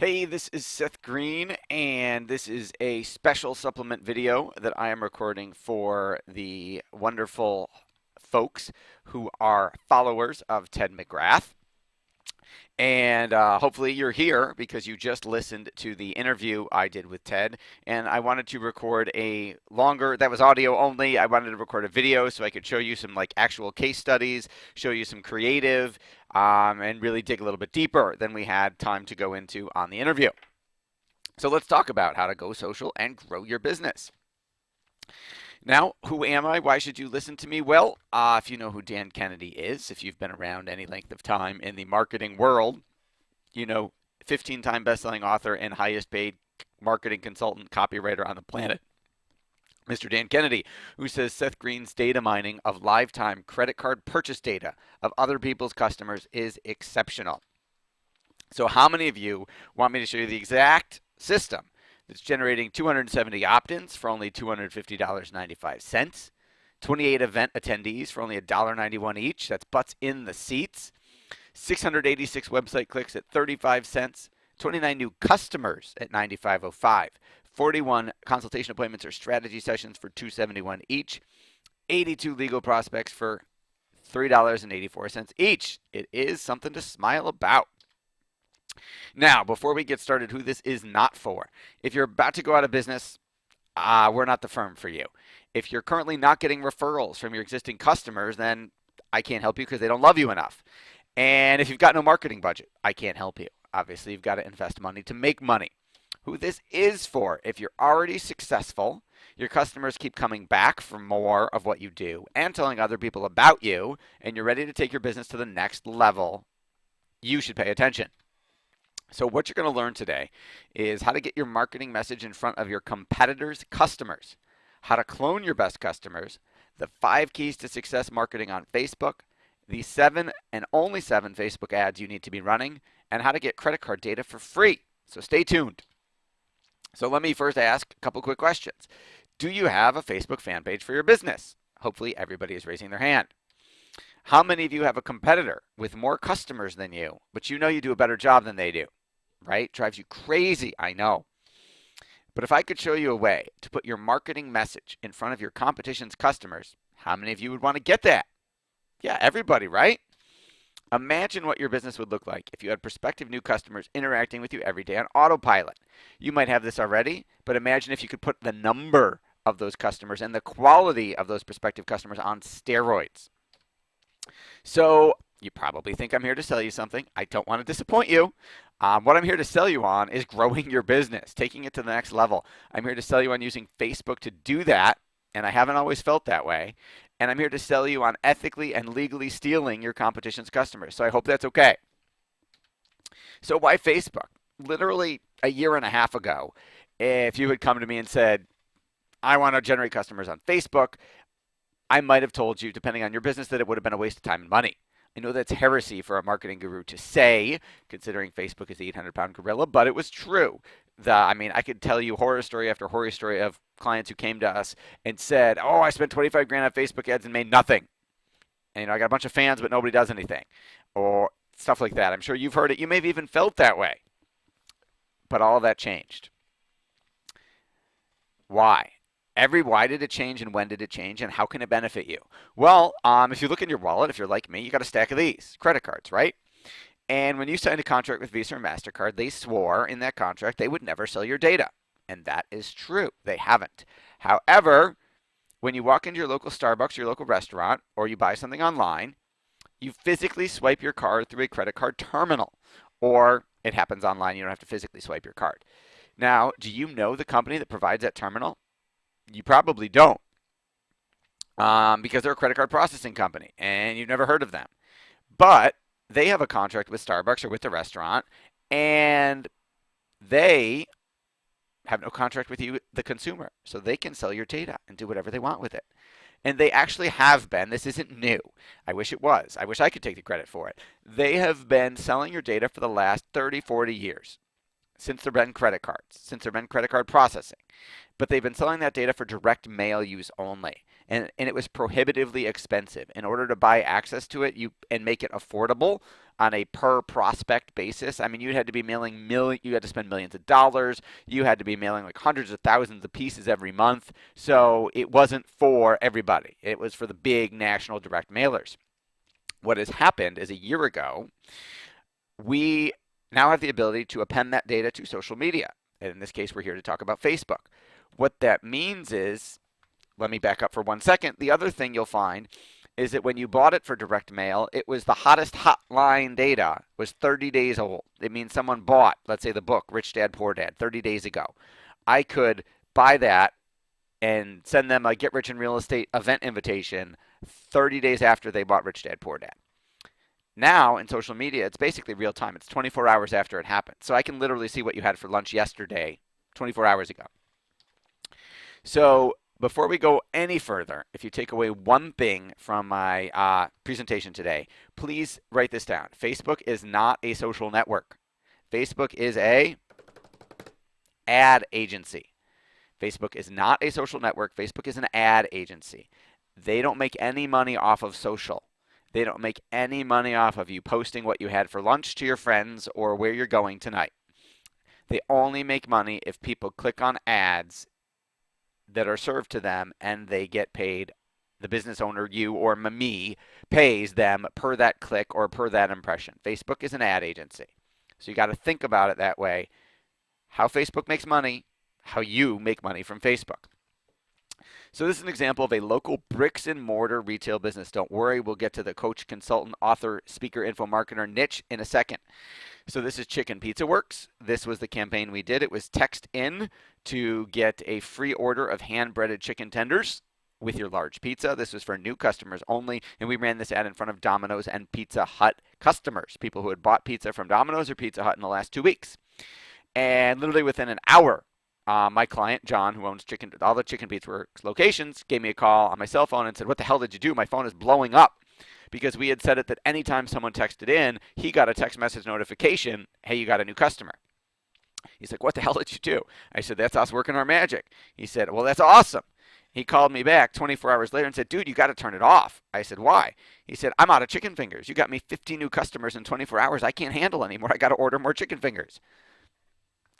Hey, this is Seth Greene, and this is a special supplement video that I am recording for the wonderful folks who are followers of Ted McGrath. And hopefully you're here because you just listened to the interview I did with Ted. And I wanted to record a longer, that was audio only. I wanted to record a video so I could show you some like actual case studies, show you some creative, and really dig a little bit deeper than we had time to go into on the interview. So let's talk about how to go social and grow your business. Now, who am I? Why should you listen to me? Well, if you know who Dan Kennedy is, if you've been around any length of time in the marketing world, you know 15-time best-selling author and highest paid marketing consultant copywriter on the planet, Mr. Dan Kennedy, who says Seth Greene's data mining of lifetime credit card purchase data of other people's customers is exceptional. So how many of you want me to show you the exact system that's generating 270 opt-ins for only $250.95, 28 event attendees for only $1.91 each, that's butts in the seats, 686 website clicks at 35 cents, 29 new customers at 95.05, 41 consultation appointments or strategy sessions for $271 each, 82 legal prospects for $3.84 each. It is something to smile about. Now, before we get started, who this is not for. If you're about to go out of business, we're not the firm for you. If you're currently not getting referrals from your existing customers, then I can't help you because they don't love you enough. And if you've got no marketing budget, I can't help you. Obviously, you've got to invest money to make money. Who this is for, if you're already successful, your customers keep coming back for more of what you do and telling other people about you, and you're ready to take your business to the next level, you should pay attention. So what you're going to learn today is how to get your marketing message in front of your competitors' customers, how to clone your best customers, the 5 keys to success marketing on Facebook, the 7 and only 7 Facebook ads you need to be running, and how to get credit card data for free. So stay tuned. So let me first ask a couple quick questions. Do you have a Facebook fan page for your business? Hopefully everybody is raising their hand. How many of you have a competitor with more customers than you, but you know you do a better job than they do? Right? Drives you crazy, I know. But if I could show you a way to put your marketing message in front of your competition's customers, how many of you would want to get that? Yeah, everybody, right? Imagine what your business would look like if you had prospective new customers interacting with you every day on autopilot. You might have this already, but imagine if you could put the number of those customers and the quality of those prospective customers on steroids. So you probably think I'm here to sell you something. I don't want to disappoint you. What I'm here to sell you on is growing your business, taking it to the next level. I'm here to sell you on using Facebook to do that, and I haven't always felt that way. And I'm here to sell you on ethically and legally stealing your competition's customers. So I hope that's okay. So why Facebook? Literally a year and a half ago, if you had come to me and said, I want to generate customers on Facebook, I might have told you, depending on your business, that it would have been a waste of time and money. I know that's heresy for a marketing guru to say, considering Facebook is the 800-pound gorilla, but it was true. I could tell you horror story after horror story of clients who came to us and said, oh, I spent 25 grand on Facebook ads and made nothing. And I got a bunch of fans, but nobody does anything. Or stuff like that. I'm sure you've heard it. You may have even felt that way. But all of that changed. Why? Why did it change and when did it change and how can it benefit you? Well, if you look in your wallet, if you're like me, you got a stack of these credit cards, right? And when you signed a contract with Visa or MasterCard, they swore in that contract they would never sell your data. And that is true. They haven't. However, when you walk into your local Starbucks, your local restaurant, or you buy something online, you physically swipe your card through a credit card terminal. Or it happens online. You don't have to physically swipe your card. Now, do you know the company that provides that terminal? You probably don't, because they're a credit card processing company and you've never heard of them. But they have a contract with Starbucks or with the restaurant, and they have no contract with you, the consumer. So they can sell your data and do whatever they want with it. And they actually have been. This isn't new. I wish it was. I wish I could take the credit for it. They have been selling your data for the last 30, 40 years. since there have been credit cards, since there have been credit card processing. But they've been selling that data for direct mail use only. And it was prohibitively expensive. In order to buy access to it and make it affordable on a per prospect basis, I mean, you had to be mailing you had to spend millions of dollars. You had to be mailing like hundreds of thousands of pieces every month. So it wasn't for everybody. It was for the big national direct mailers. What has happened is a year ago, we now have the ability to append that data to social media. And in this case, we're here to talk about Facebook. What that means is, let me back up for 1 second. The other thing you'll find is that when you bought it for direct mail, it was the hottest hotline data was 30 days old. It means someone bought, let's say the book, Rich Dad, Poor Dad, 30 days ago. I could buy that and send them a Get Rich in Real Estate event invitation 30 days after they bought Rich Dad, Poor Dad. Now, in social media, it's basically real time. It's 24 hours after it happened. So I can literally see what you had for lunch yesterday, 24 hours ago. So before we go any further, if you take away one thing from my presentation today, please write this down. Facebook is not a social network. Facebook is a ad agency. Facebook is not a social network. Facebook is an ad agency. They don't make any money off of social. They don't make any money off of you posting what you had for lunch to your friends or where you're going tonight. They only make money if people click on ads that are served to them and they get paid. The business owner, you or me, pays them per that click or per that impression. Facebook is an ad agency. So you got to think about it that way. How Facebook makes money, how you make money from Facebook. So this is an example of a local bricks and mortar retail business. Don't worry, we'll get to the coach, consultant, author, speaker, info marketer niche in a second. So this is Chicken Pizza Works. This was the campaign we did. It was text in to get a free order of hand-breaded chicken tenders with your large pizza. This was for new customers only, and we ran this ad in front of Domino's and Pizza Hut customers, people who had bought pizza from Domino's or Pizza Hut in the last 2 weeks. And literally within an hour, my client, John, who owns all the Chicken Pizza Works locations, gave me a call on my cell phone and said, "What the hell did you do? My phone is blowing up." Because we had set it that anytime someone texted in, he got a text message notification, "Hey, you got a new customer." He's like, "What the hell did you do?" I said, "That's us working our magic." He said, "Well, that's awesome." He called me back 24 hours later and said, "Dude, you got to turn it off." I said, "Why?" He said, "I'm out of chicken fingers. You got me 50 new customers in 24 hours. I can't handle anymore. I got to order more chicken fingers."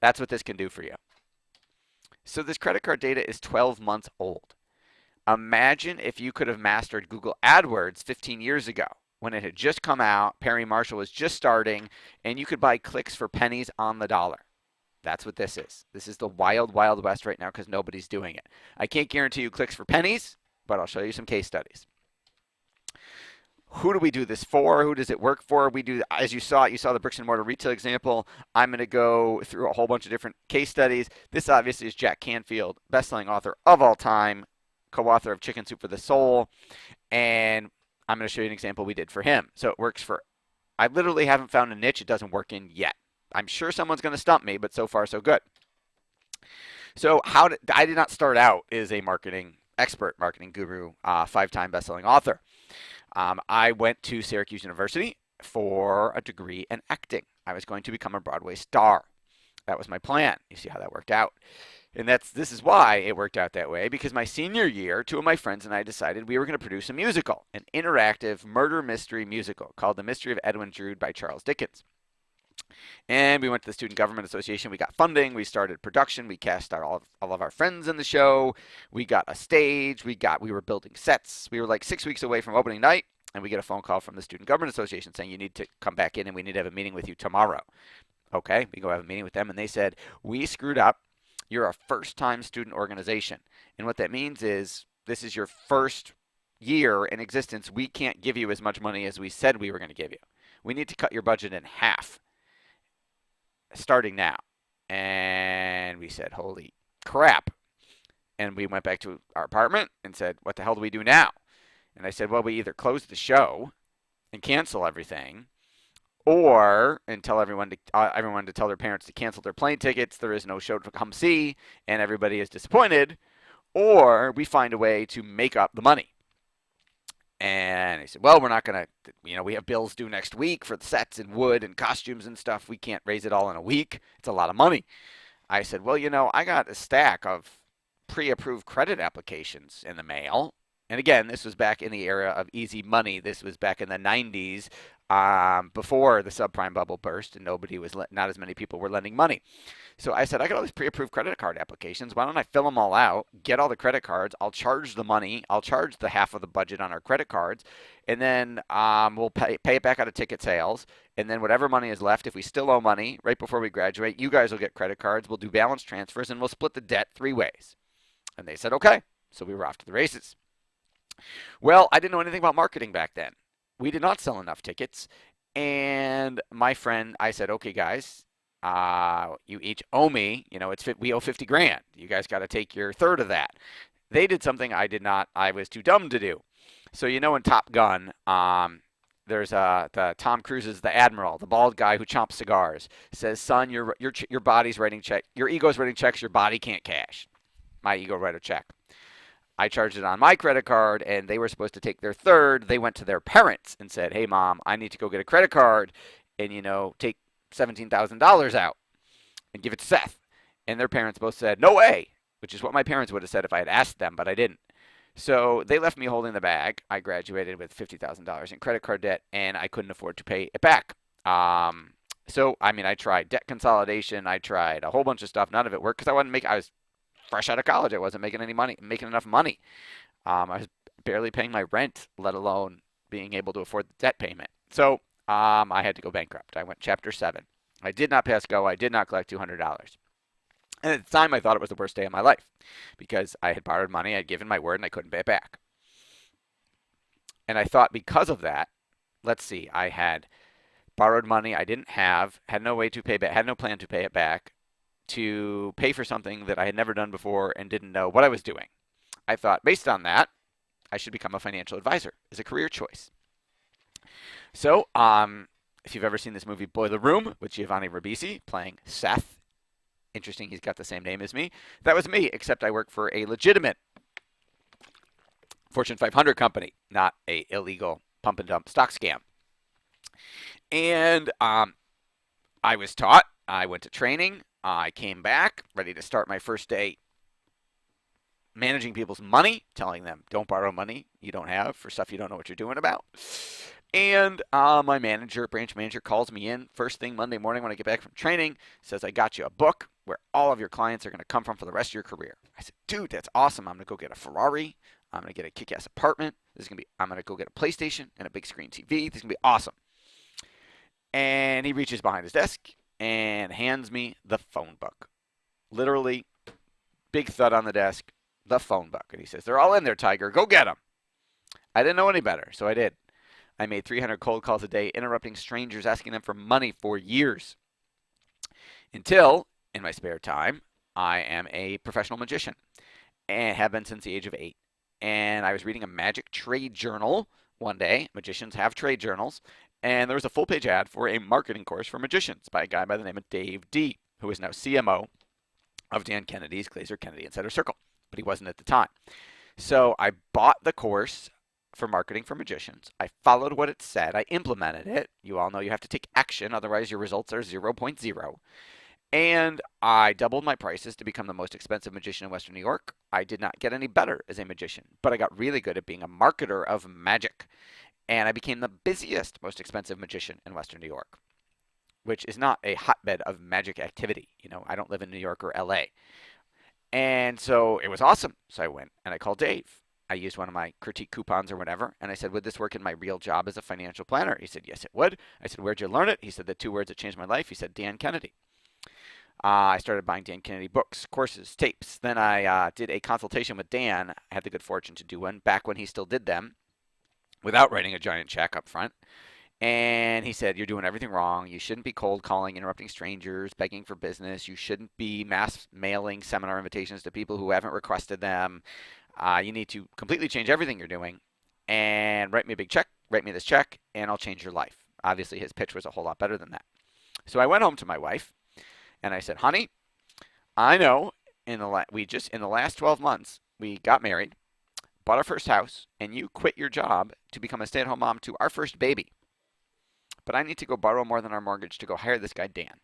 That's what this can do for you. So this credit card data is 12 months old. Imagine if you could have mastered Google AdWords 15 years ago when it had just come out, Perry Marshall was just starting, and you could buy clicks for pennies on the dollar. That's what this is. This is the wild, wild west right now because nobody's doing it. I can't guarantee you clicks for pennies, but I'll show you some case studies. Who do we do this for? Who does it work for? We do, as you saw the bricks and mortar retail example. I'm going to go through a whole bunch of different case studies. This obviously is Jack Canfield, best-selling author of all time, co-author of Chicken Soup for the Soul, and I'm going to show you an example we did for him. So it works for, I literally haven't found a niche it doesn't work in yet. I'm sure someone's going to stump me, but so far so good. So I did not start out as a marketing expert, marketing guru, 5-time best-selling author. I went to Syracuse University for a degree in acting. I was going to become a Broadway star. That was my plan. You see how that worked out. And this is why it worked out that way, because my senior year, 2 of my friends and I decided we were going to produce a musical, an interactive murder mystery musical called The Mystery of Edwin Drood by Charles Dickens. And we went to the Student Government Association. We got funding. We started production. We cast all of our friends in the show. We got a stage. We were building sets. We were like 6 weeks away from opening night, and we get a phone call from the Student Government Association saying, "You need to come back in, and we need to have a meeting with you tomorrow." Okay, we go have a meeting with them, and they said, "We screwed up. You're a first-time student organization." And what that means is this is your first year in existence. We can't give you as much money as we said we were going to give you. We need to cut your budget in half starting now. And we said, "Holy crap." And we went back to our apartment and said, "What the hell do we do now?" And I said, "Well, we either close the show and cancel everything, and tell everyone to tell their parents to cancel their plane tickets. There is no show to come see, and everybody is disappointed, or we find a way to make up the money." And he said, well, we're not going to, we have bills due next week for the sets and wood and costumes and stuff. We can't raise it all in a week. It's a lot of money. I said, well, I got a stack of pre-approved credit applications in the mail. And again, this was back in the era of easy money. This was back in the 90s, before the subprime bubble burst, and not as many people were lending money. So I said, I got all these pre-approved credit card applications. Why don't I fill them all out, get all the credit cards? I'll charge the money. I'll charge the half of the budget on our credit cards, and then we'll pay it back out of ticket sales. And then whatever money is left, if we still owe money right before we graduate, you guys will get credit cards. We'll do balance transfers, and we'll split the debt 3 ways. And they said, okay. So we were off to the races. Well, I didn't know anything about marketing back then. We did not sell enough tickets. And my friend, I said, okay, guys, you each owe me, we owe 50 grand. You guys got to take your third of that. They did something I did not, I was too dumb to do. So, in Top Gun, there's the Tom Cruise's the Admiral, the bald guy who chomps cigars, says, son, your body's writing checks, your ego's writing checks your body can't cash. My ego write a check. I charged it on my credit card, and they were supposed to take their third. They went to their parents and said, hey, Mom, I need to go get a credit card and, take $17,000 out and give it to Seth. And their parents both said, no way, which is what my parents would have said if I had asked them, but I didn't. So they left me holding the bag. I graduated with $50,000 in credit card debt, and I couldn't afford to pay it back. I tried debt consolidation. I tried a whole bunch of stuff. None of it worked because I was fresh out of college. I wasn't making enough money. I was barely paying my rent, let alone being able to afford the debt payment. So I had to go bankrupt. I went Chapter 7. I did not pass go. I did not collect $200. And at the time, I thought it was the worst day of my life because I had borrowed money, I'd given my word, and I couldn't pay it back. And I thought because of that, I had borrowed money I didn't have, had no way to pay back, had no plan to pay it back, to pay for something that I had never done before and didn't know what I was doing. I thought, based on that, I should become a financial advisor as a career choice. So, if you've ever seen this movie Boiler Room with Giovanni Ribisi playing Seth, interesting, he's got the same name as me. That was me, except I work for a legitimate Fortune 500 company, not a illegal pump and dump stock scam. And I was taught. I went to training. I came back ready to start my first day managing people's money, telling them don't borrow money you don't have for stuff you don't know what you're doing about. And my branch manager, calls me in first thing Monday morning when I get back from training, says, I got you a book where all of your clients are going to come from for the rest of your career. I said, dude, that's awesome. I'm going to go get a Ferrari. I'm going to get a kick-ass apartment. I'm going to go get a PlayStation and a big screen TV. This is going to be awesome. And he reaches behind his desk and hands me the phone book. Literally, big thud on the desk, the phone book. And he says, they're all in there, Tiger. Go get them. I didn't know any better, so I did. I made 300 cold calls a day, interrupting strangers, asking them for money for years. Until, in my spare time, I am a professional magician and have been since the age of 8. And I was reading a magic trade journal one day. Magicians have trade journals. And there was a full-page ad for a marketing course for magicians by a guy by the name of Dave D., who is now CMO of Dan Kennedy's Glazer Kennedy Insider Circle. But he wasn't at the time. So I bought the course for marketing for magicians. I followed what it said. I implemented it. You all know you have to take action, otherwise your results are 0.0. And I doubled my prices to become the most expensive magician in Western New York. I did not get any better as a magician, but I got really good at being a marketer of magic. And I became the busiest, most expensive magician in Western New York, which is not a hotbed of magic activity. I don't live in New York or LA. And so it was awesome. So I went and I called Dave. I used one of my critique coupons or whatever, and I said, would this work in my real job as a financial planner? He said, yes, it would. I said, where'd you learn it? He said, the 2 words that changed my life. He said, Dan Kennedy. I started buying Dan Kennedy books, courses, tapes. Then I did a consultation with Dan. I had the good fortune to do one back when he still did them without writing a giant check up front. And he said, you're doing everything wrong. You shouldn't be cold calling, interrupting strangers, begging for business. You shouldn't be mass mailing seminar invitations to people who haven't requested them. You need to completely change everything you're doing and write me a big check, write me this check, and I'll change your life. Obviously, his pitch was a whole lot better than that. So I went home to my wife and I said, honey, I know in the last 12 months, we got married, bought our first house, and you quit your job to become a stay-at-home mom to our first baby. But I need to go borrow more than our mortgage to go hire this guy, Dan.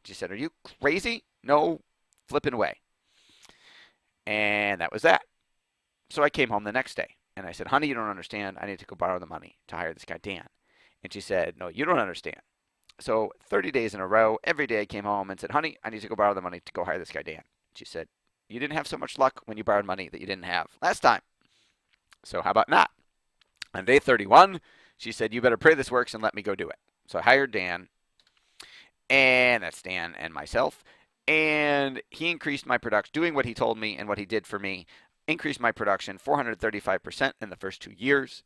She said, are you crazy? No flipping way. And that was that. So I came home the next day, and I said, honey, you don't understand. I need to go borrow the money to hire this guy, Dan. And she said, no, you don't understand. So 30 days in a row, every day I came home and said, honey, I need to go borrow the money to go hire this guy, Dan. She said, you didn't have so much luck when you borrowed money that you didn't have last time. So how about not? On day 31, she said, you better pray this works and let me go do it. So I hired Dan, and that's Dan and myself. And he increased my production, doing what he told me and what he did for me, increased my production 435% in the first 2 years.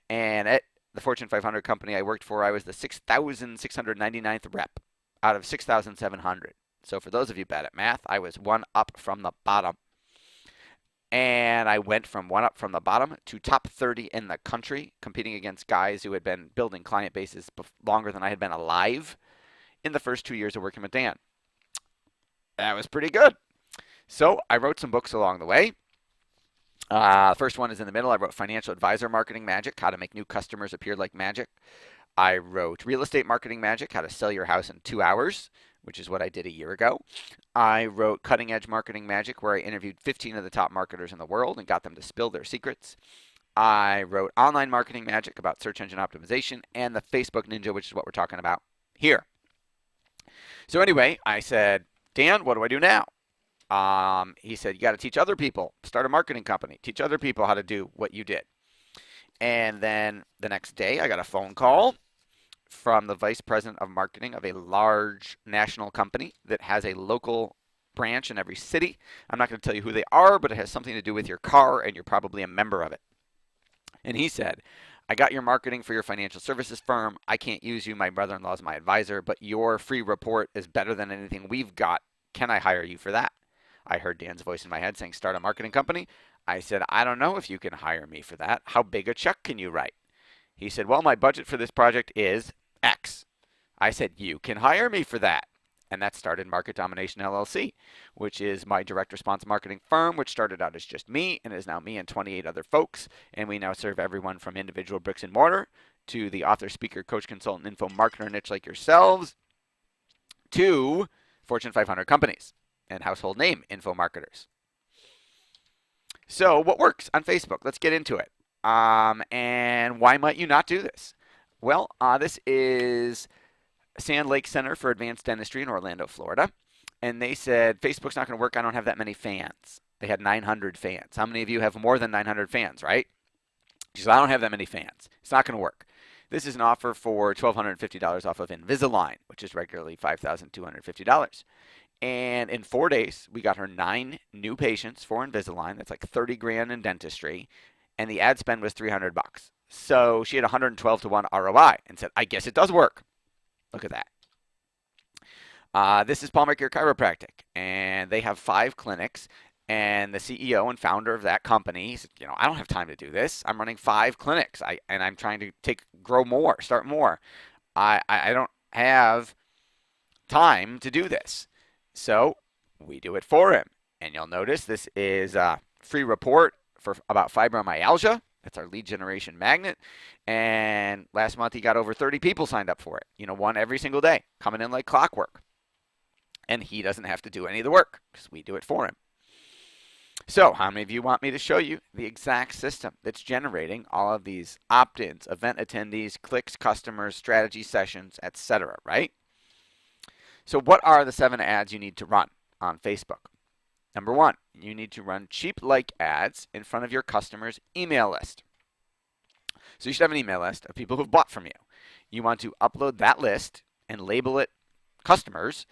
And at the Fortune 500 company I worked for, I was the 6,699th rep out of 6,700. So for those of you bad at math, I was one up from the bottom. And I went from one up from the bottom to top 30 in the country, competing against guys who had been building client bases longer than I had been alive in the first 2 years of working with Dan. That was pretty good. So I wrote some books along the way. The first one is in the middle. I wrote Financial Advisor Marketing Magic, How to Make New Customers Appear Like Magic. I wrote Real Estate Marketing Magic, How to Sell Your House in 2 hours, which is what I did a year ago. I wrote Cutting Edge Marketing Magic, where I interviewed 15 of the top marketers in the world and got them to spill their secrets. I wrote Online Marketing Magic about search engine optimization, and the Facebook Ninja, which is what we're talking about here. So anyway, I said, Dan, what do I do now? He said, you got to teach other people. Start a marketing company. Teach other people how to do what you did. And then the next day, I got a phone call from the vice president of marketing of a large national company that has a local branch in every city. I'm not going to tell you who they are, but it has something to do with your car, and you're probably a member of it. And he said, I got your marketing for your financial services firm. I can't use you. My brother-in-law is my advisor, but your free report is better than anything we've got. Can I hire you for that? I heard Dan's voice in my head saying, start a marketing company. I said, I don't know if you can hire me for that. How big a check can you write? He said, well, my budget for this project is X. I said, you can hire me for that. And that started Market Domination LLC, which is my direct response marketing firm, which started out as just me and is now me and 28 other folks. And we now serve everyone from individual bricks and mortar to the author, speaker, coach, consultant, info marketer niche like yourselves to Fortune 500 companies and household name info marketers. So what works on Facebook? Let's get into it. And why might you not do this? Well, this is Sand Lake Center for Advanced Dentistry in Orlando, Florida. And they said, Facebook's not going to work. I don't have that many fans. They had 900 fans. How many of you have more than 900 fans, right? She said, I don't have that many fans. It's not going to work. This is an offer for $1,250 off of Invisalign, which is regularly $5,250. And in 4 days, we got her 9 new patients for Invisalign. That's like 30 grand in dentistry. And the ad spend was $300. So she had 112 to 1 ROI and said, I guess it does work. Look at that. This is Palmer Care Chiropractic. And they have 5 clinics. And the CEO and founder of that company said, I don't have time to do this. I'm running 5 clinics. And I'm trying to grow more, start more. I don't have time to do this. So we do it for him. And you'll notice this is a free report for about fibromyalgia. That's our lead generation magnet. And last month he got over 30 people signed up for it. One every single day, coming in like clockwork. And he doesn't have to do any of the work because we do it for him. So how many of you want me to show you the exact system that's generating all of these opt-ins, event attendees, clicks, customers, strategy sessions, etc., right? So what are the 7 ads you need to run on Facebook? Number 1, you need to run cheap like ads in front of your customer's email list. So you should have an email list of people who've bought from you. You want to upload that list and label it customers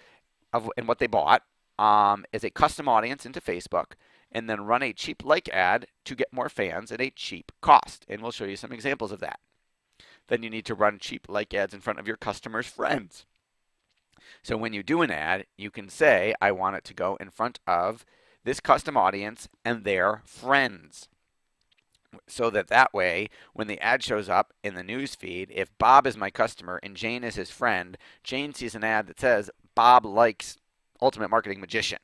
and what they bought as a custom audience into Facebook, and then run a cheap like ad to get more fans at a cheap cost. And we'll show you some examples of that. Then you need to run cheap like ads in front of your customers' friends. So when you do an ad, you can say, I want it to go in front of this custom audience and their friends. So that way, when the ad shows up in the news feed, if Bob is my customer and Jane is his friend, Jane sees an ad that says, Bob likes Ultimate Marketing Magician.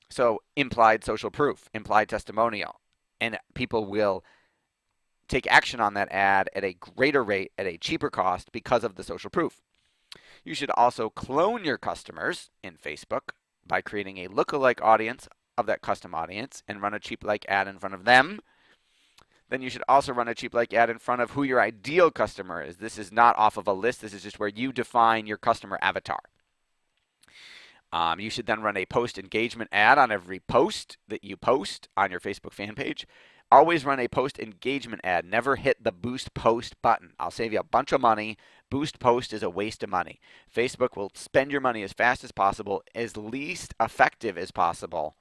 So implied social proof, implied testimonial, and people will take action on that ad at a greater rate at a cheaper cost because of the social proof. You should also clone your customers in Facebook by creating a lookalike audience of that custom audience and run a cheap like ad in front of them. Then you should also run a cheap like ad in front of who your ideal customer is. This is not off of a list. This is just where you define your customer avatar. You should then run a post engagement ad on every post that you post on your Facebook fan page. Always run a post engagement ad. Never hit the boost post button. I'll save you a bunch of money. Boost post is a waste of money. Facebook will spend your money as fast as possible, as least effective as possible.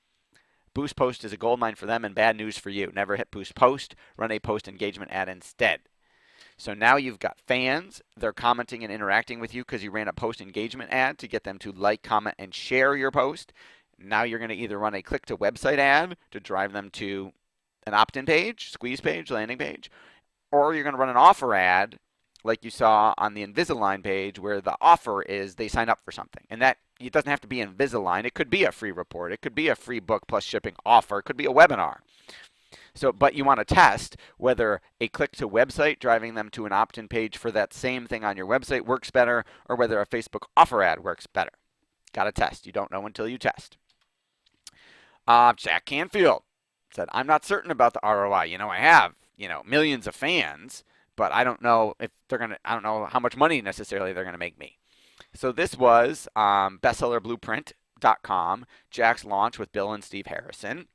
Boost post is a goldmine for them and bad news for you. Never hit boost post. Run a post engagement ad instead. So now you've got fans. They're commenting and interacting with you because you ran a post engagement ad to get them to like, comment, and share your post. Now you're going to either run a click to website ad to drive them to an opt-in page, squeeze page, landing page, or you're going to run an offer ad like you saw on the Invisalign page where the offer is they sign up for something. And that it doesn't have to be Invisalign. It could be a free report. It could be a free book plus shipping offer. It could be a webinar. So, but you want to test whether a click to website driving them to an opt-in page for that same thing on your website works better or whether a Facebook offer ad works better. Got to test. You don't know until you test. Jack Canfield said, I'm not certain about the ROI. I have, millions of fans, but I don't know if I don't know how much money necessarily they're going to make me. So this was bestsellerblueprint.com, Jack's launch with Bill and Steve Harrison.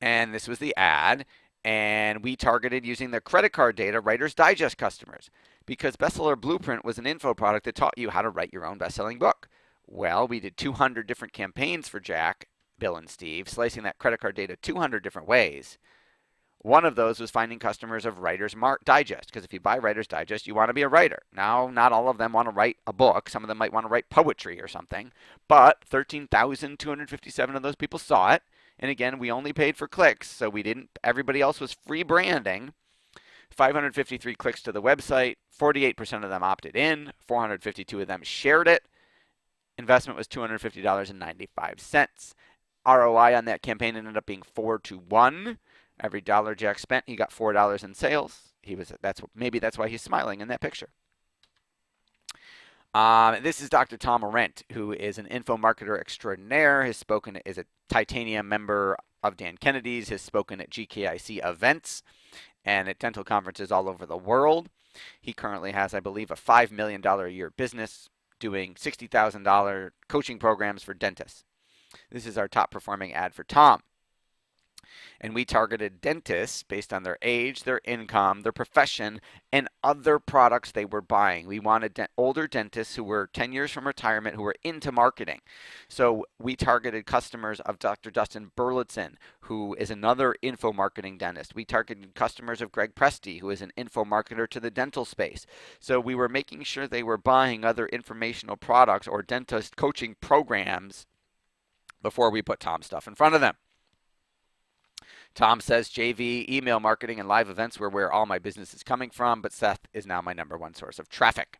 And this was the ad, and we targeted using the credit card data Writer's Digest customers because Bestseller Blueprint was an info product that taught you how to write your own best-selling book. Well, we did 200 different campaigns for Jack, Bill, and Steve, slicing that credit card data 200 different ways. One of those was finding customers of Writer's Digest, because if you buy Writer's Digest, you want to be a writer. Now, not all of them want to write a book. Some of them might want to write poetry or something, but 13,257 of those people saw it. And again, we only paid for clicks, so everybody else was free branding. 553 clicks to the website, 48% of them opted in, 452 of them shared it. Investment was $250.95. ROI on that campaign ended up being 4-to-1. Every dollar Jack spent, he got $4 in sales. Maybe that's why he's smiling in that picture. This is Dr. Tom Arendt, who is an info marketer extraordinaire. Has spoken as a titanium member of Dan Kennedy's. Has spoken at GKIC events and at dental conferences all over the world. He currently has, I believe, a $5 million a year business doing $60,000 coaching programs for dentists. This is our top performing ad for Tom. And we targeted dentists based on their age, their income, their profession, and other products they were buying. We wanted older dentists who were 10 years from retirement who were into marketing. So we targeted customers of Dr. Dustin Burleson, who is another info marketing dentist. We targeted customers of Greg Presti, who is an info marketer to the dental space. So we were making sure they were buying other informational products or dentist coaching programs before we put Tom's stuff in front of them. Tom says JV, email marketing, and live events were where all my business is coming from, but Seth is now my #1 source of traffic.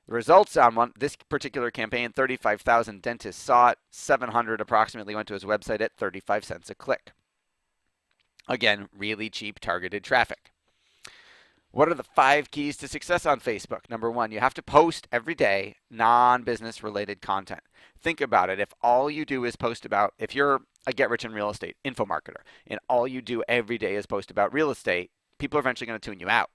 The results on this particular campaign, 35,000 dentists saw it, 700 approximately went to his website at 35 cents a click. Again, really cheap targeted traffic. What are the 5 keys to success on Facebook? Number 1, you have to post every day non-business related content. Think about it. If all you do is post about, if you're a get rich in real estate info marketer and all you do every day is post about real estate, people are eventually going to tune you out.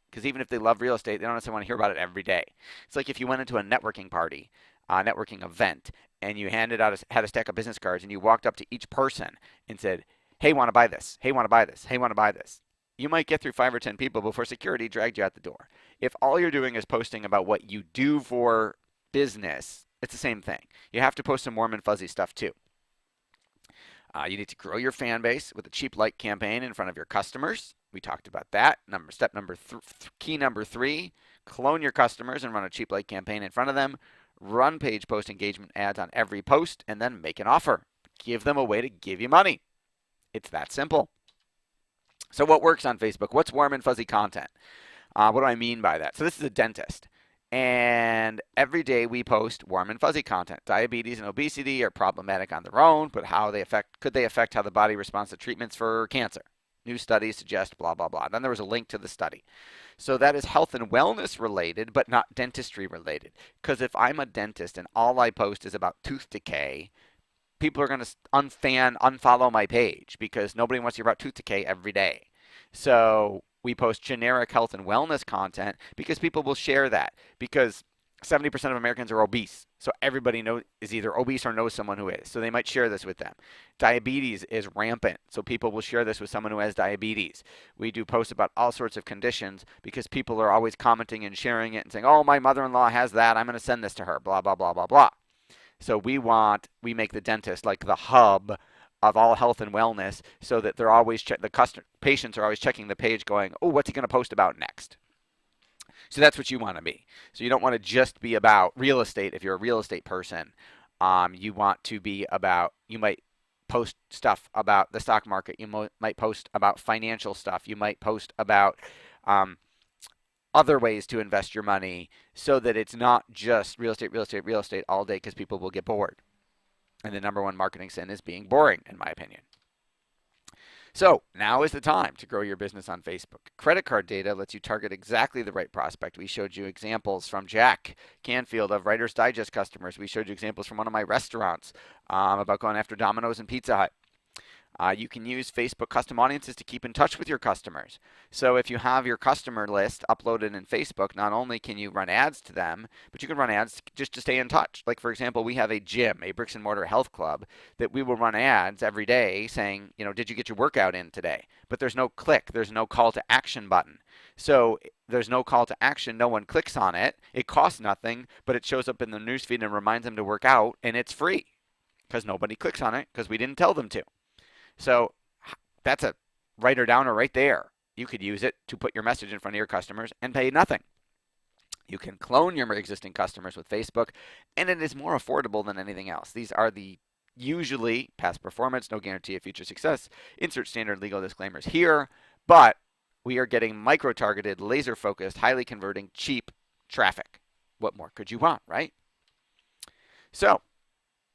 Because even if they love real estate, they don't necessarily want to hear about it every day. It's like if you went into a networking party, a networking event, and you had a stack of business cards and you walked up to each person and said, hey, want to buy this? Hey, want to buy this? Hey, want to buy this? You might get through 5 or 10 people before security dragged you out the door. If all you're doing is posting about what you do for business, it's the same thing. You have to post some warm and fuzzy stuff too. You need to grow your fan base with a cheap like campaign in front of your customers. We talked about that. Key number 3, clone your customers and run a cheap like campaign in front of them. Run page post engagement ads on every post and then make an offer. Give them a way to give you money. It's that simple. So what works on Facebook? What's warm and fuzzy content? What do I mean by that? So this is a dentist. And every day we post warm and fuzzy content. Diabetes and obesity are problematic on their own, but could they affect how the body responds to treatments for cancer? New studies suggest blah, blah, blah. Then there was a link to the study. So that is health and wellness related, but not dentistry related. Because if I'm a dentist and all I post is about tooth decay, people are going to unfollow my page because nobody wants to hear about tooth decay every day. So we post generic health and wellness content because people will share that because 70% of Americans are obese. So everybody is either obese or knows someone who is. So they might share this with them. Diabetes is rampant. So people will share this with someone who has diabetes. We do posts about all sorts of conditions because people are always commenting and sharing it and saying, oh, my mother-in-law has that. I'm going to send this to her, blah, blah, blah, blah, blah. So we make the dentist like the hub of all health and wellness so that they're always patients are always checking the page going, oh, what's he going to post about next? So that's what you want to be. So you don't want to just be about real estate if you're a real estate person. You want to be about, you might post stuff about the stock market. You might post about financial stuff. You might post about other ways to invest your money so that it's not just real estate, real estate, real estate all day because people will get bored. And the number one marketing sin is being boring, in my opinion. So now is the time to grow your business on Facebook. Credit card data lets you target exactly the right prospect. We showed you examples from Jack Canfield of Writer's Digest customers. We showed you examples from one of my restaurants about going after Domino's and Pizza Hut. You can use Facebook custom audiences to keep in touch with your customers. So if you have your customer list uploaded in Facebook, not only can you run ads to them, but you can run ads just to stay in touch. Like, for example, we have a gym, a bricks and mortar health club, that we will run ads every day saying, did you get your workout in today? But there's no click. There's no call to action button. So there's no call to action. No one clicks on it. It costs nothing, but it shows up in the newsfeed and reminds them to work out, and it's free because nobody clicks on it because we didn't tell them to. So that's a writer downer right there. You could use it to put your message in front of your customers and pay nothing. You can clone your existing customers with Facebook, and it is more affordable than anything else. These are the usually past performance, no guarantee of future success. Insert standard legal disclaimers here, but we are getting micro-targeted, laser-focused, highly converting, cheap traffic. What more could you want, right? So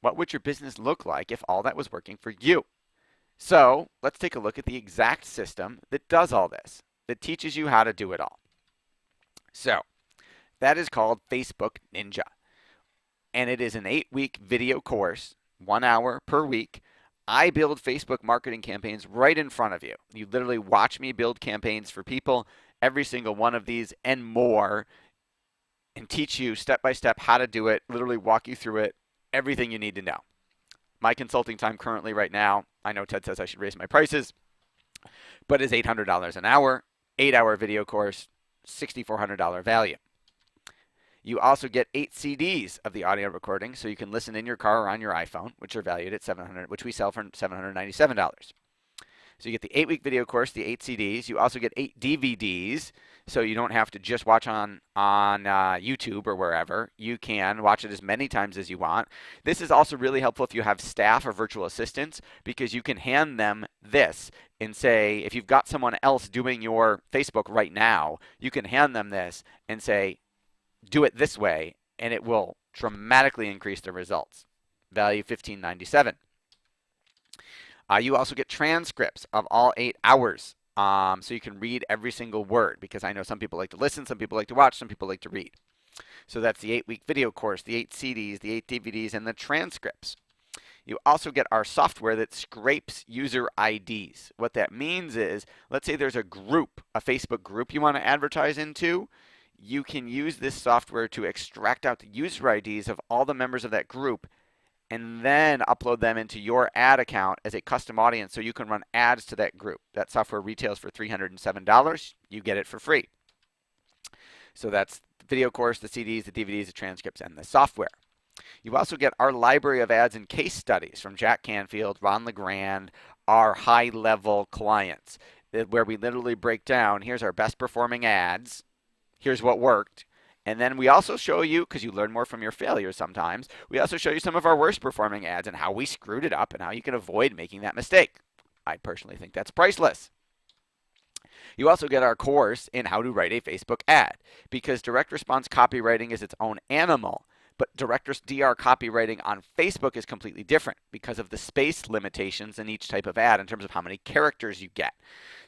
what would your business look like if all that was working for you? So let's take a look at the exact system that does all this, that teaches you how to do it all. So that is called Facebook Ninja. And it is an 8-week video course, 1 hour per week. I build Facebook marketing campaigns right in front of you. You literally watch me build campaigns for people, every single one of these and more, and teach you step by step how to do it, literally walk you through it, everything you need to know. My consulting time currently right now, I know Ted says I should raise my prices, but is $800 an hour, 8-hour video course, $6,400 value. You also get 8 CDs of the audio recording, so you can listen in your car or on your iPhone, which are valued at $700, which we sell for $797. So you get the 8-week video course, the 8 CDs. You also get 8 DVDs, so you don't have to just watch on YouTube or wherever. You can watch it as many times as you want. This is also really helpful if you have staff or virtual assistants because you can hand them this and say, if you've got someone else doing your Facebook right now, you can hand them this and say, do it this way, and it will dramatically increase the results. Value $15.97. You also get transcripts of all 8 hours, so you can read every single word because I know some people like to listen, some people like to watch, some people like to read. So that's the 8-week video course, the 8 CDs, the 8 DVDs, and the transcripts. You also get our software that scrapes user IDs. What that means is, let's say there's a group, a Facebook group you want to advertise into. You can use this software to extract out the user IDs of all the members of that group and then upload them into your ad account as a custom audience so you can run ads to that group. That software retails for $307. You get it for free. So that's the video course, the CDs, the DVDs, the transcripts, and the software. You also get our library of ads and case studies from Jack Canfield, Ron LeGrand, our high-level clients, where we literally break down, here's our best performing ads, here's what worked. And then we also show you, because you learn more from your failures sometimes, we also show you some of our worst performing ads and how we screwed it up and how you can avoid making that mistake. I personally think that's priceless. You also get our course in how to write a Facebook ad, because direct response copywriting is its own animal. But direct DR copywriting on Facebook is completely different because of the space limitations in each type of ad in terms of how many characters you get.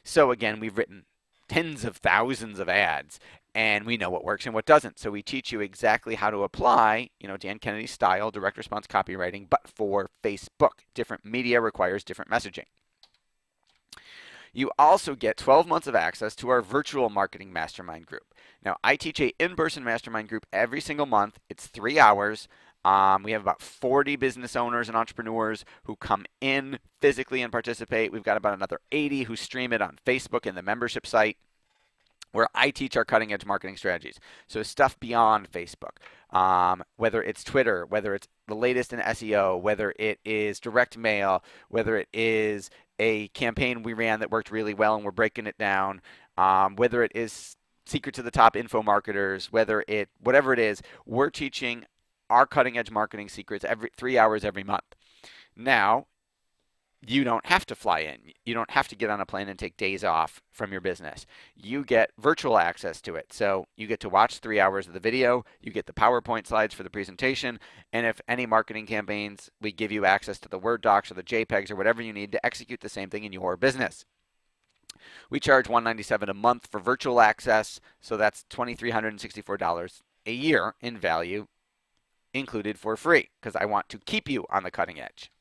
So again, we've written tens of thousands of ads, and we know what works and what doesn't. So we teach you exactly how to apply, Dan Kennedy style direct response copywriting, but for Facebook. Different media requires different messaging. You also get 12 months of access to our virtual marketing mastermind group. Now, I teach a in-person mastermind group every single month. It's 3 hours. We have about 40 business owners and entrepreneurs who come in physically and participate. We've got about another 80 who stream it on Facebook and the membership site, where I teach our cutting edge marketing strategies. So stuff beyond Facebook, whether it's Twitter, whether it's the latest in SEO, whether it is direct mail, whether it is a campaign we ran that worked really well and we're breaking it down, whether it is secret to the top info marketers, whatever it is, we're teaching our cutting edge marketing secrets every 3 hours every month. Now, you don't have to fly in. You don't have to get on a plane and take days off from your business. You get virtual access to it. So you get to watch 3 hours of the video. You get the PowerPoint slides for the presentation. And if any marketing campaigns, we give you access to the Word docs or the JPEGs or whatever you need to execute the same thing in your business. We charge $197 a month for virtual access. So that's $2,364 a year in value, included for free, because I want to keep you on the cutting edge.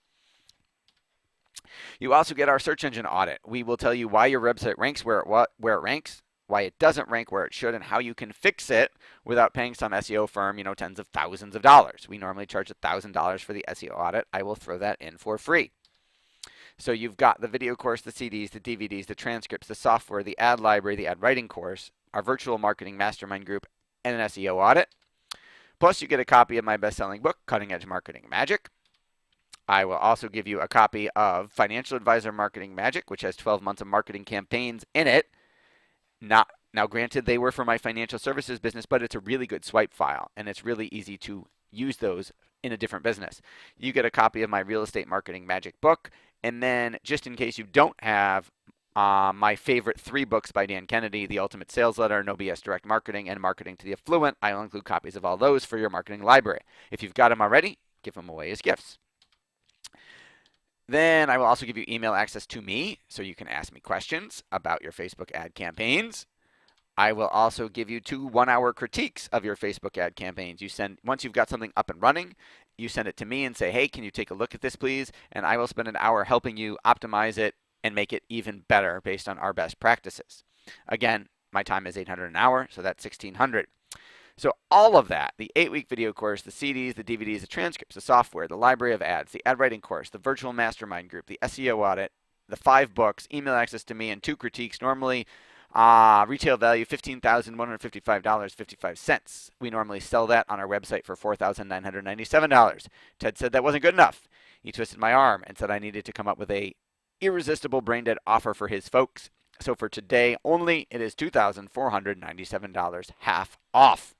You also get our search engine audit. We will tell you why your website ranks where it ranks, why it doesn't rank where it should, and how you can fix it without paying some SEO firm, tens of thousands of dollars. We normally charge $1,000 for the SEO audit. I will throw that in for free. So you've got the video course, the CDs, the DVDs, the transcripts, the software, the ad library, the ad writing course, our virtual marketing mastermind group, and an SEO audit. Plus, you get a copy of my best-selling book, Cutting Edge Marketing Magic. I will also give you a copy of Financial Advisor Marketing Magic, which has 12 months of marketing campaigns in it. Now, granted, they were for my financial services business, but it's a really good swipe file, and it's really easy to use those in a different business. You get a copy of my Real Estate Marketing Magic book, and then just in case you don't have my favorite 3 books by Dan Kennedy, The Ultimate Sales Letter, No BS Direct Marketing, and Marketing to the Affluent, I will include copies of all those for your marketing library. If you've got them already, give them away as gifts. Then I will also give you email access to me, so you can ask me questions about your Facebook ad campaigns. I will also give you 2 one-hour critiques of your Facebook ad campaigns. Once you've got something up and running, you send it to me and say, hey, can you take a look at this, please? And I will spend an hour helping you optimize it and make it even better based on our best practices. Again, my time is $800 an hour, so that's $1,600. So all of that, the 8-week video course, the CDs, the DVDs, the transcripts, the software, the library of ads, the ad writing course, the virtual mastermind group, the SEO audit, the 5 books, email access to me, and 2 critiques, normally retail value $15,155.55. We normally sell that on our website for $4,997. Ted said that wasn't good enough. He twisted my arm and said I needed to come up with a irresistible brain dead offer for his folks. So for today only, it is $2,497, half off.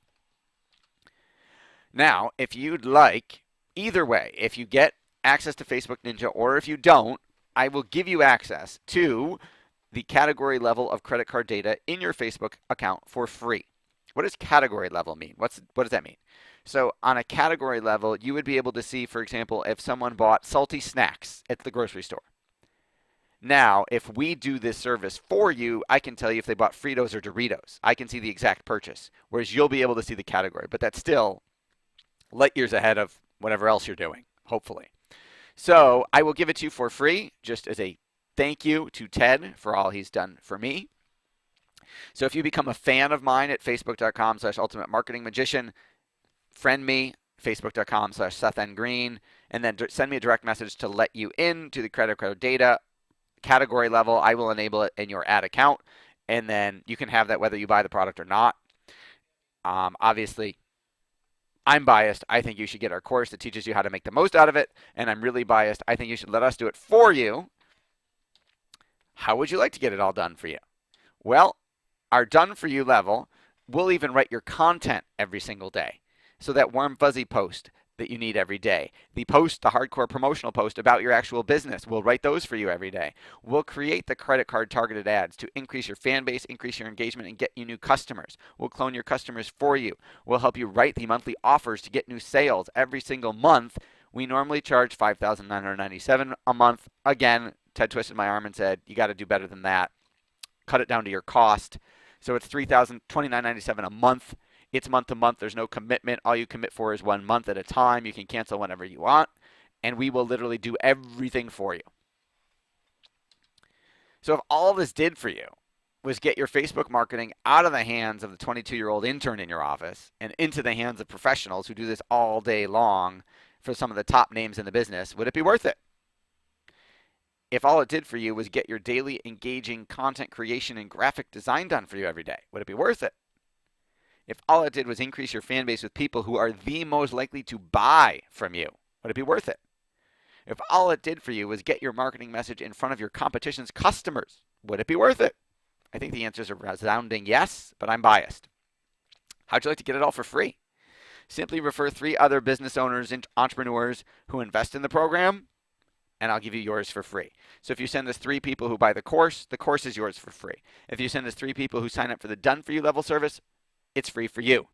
Now, if you'd like, either way, if you get access to Facebook Ninja or if you don't, I will give you access to the category level of credit card data in your Facebook account for free. What does category level mean? What does that mean? So on a category level, you would be able to see, for example, if someone bought salty snacks at the grocery store. Now, if we do this service for you, I can tell you if they bought Fritos or Doritos. I can see the exact purchase, whereas you'll be able to see the category. But that's still light years ahead of whatever else you're doing, hopefully. So I will give it to you for free, just as a thank you to Ted for all he's done for me. So if you become a fan of mine at facebook.com/ultimate marketing magician, friend me, facebook.com/Seth N. Greene, and then send me a direct message to let you in to the credit card data category level. I will enable it in your ad account, and then you can have that whether you buy the product or not. Obviously, I'm biased. I think you should get our course that teaches you how to make the most out of it, and I'm really biased. I think you should let us do it for you. How would you like to get it all done for you? Well, our done for you level, we'll even write your content every single day. So that warm fuzzy post, that you need every day. The hardcore promotional post about your actual business, we'll write those for you every day. We'll create the credit card targeted ads to increase your fan base, increase your engagement, and get you new customers. We'll clone your customers for you. We'll help you write the monthly offers to get new sales every single month. We normally charge $5,997 a month. Again, Ted twisted my arm and said, you got to do better than that. Cut it down to your cost. So it's $29.97 a month. It's month to month. There's no commitment. All you commit for is 1 month at a time. You can cancel whenever you want, and we will literally do everything for you. So if all this did for you was get your Facebook marketing out of the hands of the 22-year-old intern in your office and into the hands of professionals who do this all day long for some of the top names in the business, would it be worth it? If all it did for you was get your daily engaging content creation and graphic design done for you every day, would it be worth it? If all it did was increase your fan base with people who are the most likely to buy from you, would it be worth it? If all it did for you was get your marketing message in front of your competition's customers, would it be worth it? I think the answer is a resounding yes, but I'm biased. How'd you like to get it all for free? Simply refer 3 other business owners and entrepreneurs who invest in the program, and I'll give you yours for free. So if you send us 3 people who buy the course is yours for free. If you send us 3 people who sign up for the Done For You level service, it's free for you.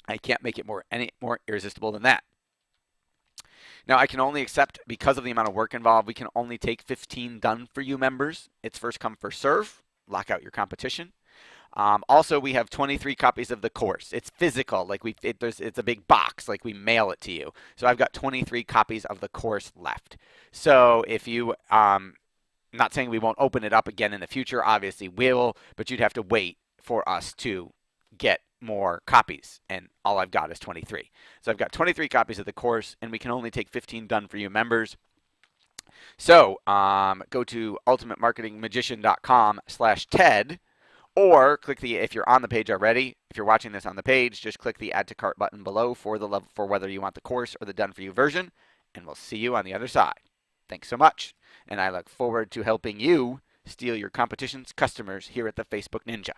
I can't make it any more irresistible than that. Now, I can only accept, because of the amount of work involved, we can only take 15 Done For You members. It's first come, first serve. Lock out your competition. Also, we have 23 copies of the course. It's physical, like it's a big box, like we mail it to you. So I've got 23 copies of the course left. So if you, not saying we won't open it up again in the future, obviously we will, but you'd have to wait for us to get more copies, and all I've got is 23. So I've got 23 copies of the course, and we can only take 15 Done For You members. So go to ultimatemarketingmagician.com/TED, or click if you're on the page already, if you're watching this on the page, just click the Add to Cart button below for whether you want the course or the Done For You version, and we'll see you on the other side. Thanks so much, and I look forward to helping you steal your competition's customers here at the Facebook Ninja.